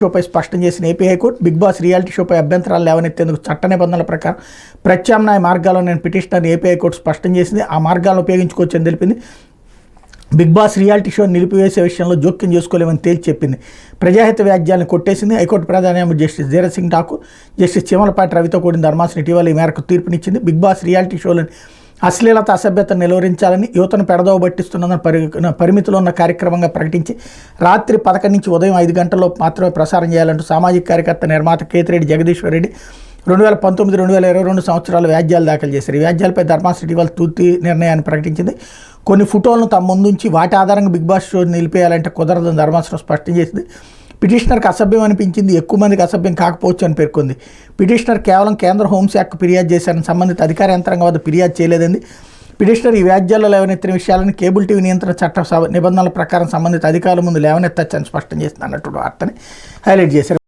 షోపై స్పష్టం చేసిన AP high court Big Boss reality షోపై అభ్యంతరాలు లేవనెత్తేందుకు చట్ట నిబంధనల ప్రకారం ప్రత్యామ్నాయ మార్గాల్లో నేను పిటిషనర్ ఏపీ హైకోర్టు స్పష్టం చేసింది. ఆ మార్గాలను ఉపయోగించుకోవచ్చని తెలిపింది. బిగ్ బాస్ రియాలిటీ షో నిలిపివేసే విషయంలో జోక్యం చేసుకోలేమని తేల్చి చెప్పింది. ప్రజాహిత వ్యాజ్యాలను కొట్టేసింది. హైకోర్టు ప్రధాన న్యాయమూర్తి జస్టిస్ ధీరజ్ సింగ్ ఠాకూర్, జస్టిస్ చీమలపాటి రవితో కూడిన ధర్మాసనం ఇటీవల ఈ మేరకు తీర్పునిచ్చింది. బిగ్ బాస్ రియాలిటీ షోలను అశ్లీలత అసభ్యతను నిలువరించాలని, యువతను పెడదోవ పట్టిస్తున్న పరిమితిలో ఉన్న కార్యక్రమంగా ప్రకటించి రాత్రి 11 నుంచి ఉదయం 5 గంటల్లో మాత్రమే ప్రసారం చేయాలంటూ సామాజిక కార్యకర్త నిర్మాత కేతిరెడ్డి జగదీశ్వర్ రెడ్డి 2019-2022 సంవత్సరాలు వ్యాజ్యాలు దాఖలు చేశారు. ఈ వ్యాజ్యాలపై ధర్మాసనం ఇటీవల తుది నిర్ణయాన్ని ప్రకటించింది. కొన్ని ఫోటోలను తమ ముందుంచి వాటి ఆధారంగా బిగ్ బాస్ షో నిలిపేయాలంటే కుదరదని ధర్మాసనం స్పష్టం చేసింది. పిటిషనర్కి అసభ్యం అనిపించింది, ఎక్కువ మందికి అసభ్యం కాకపోవచ్చు అని పేర్కొంది. పిటిషనర్ కేవలం కేంద్ర హోంశాఖకు ఫిర్యాదు చేశారని సంబంధిత అధికార యంత్రాంగం వద్ద ఫిర్యాదు చేయలేదండి. పిటిషనర్ ఈ వ్యాజ్యాల్లో లేవనెత్తిన విషయాలను కేబుల్ టీవీ నియంత్రణ చట్ట నిబంధనల ప్రకారం సంబంధిత అధికారుల ముందు లేవనెత్తచ్చని స్పష్టం చేసింది అన్నట్టు వార్తని హైలైట్ చేశారు.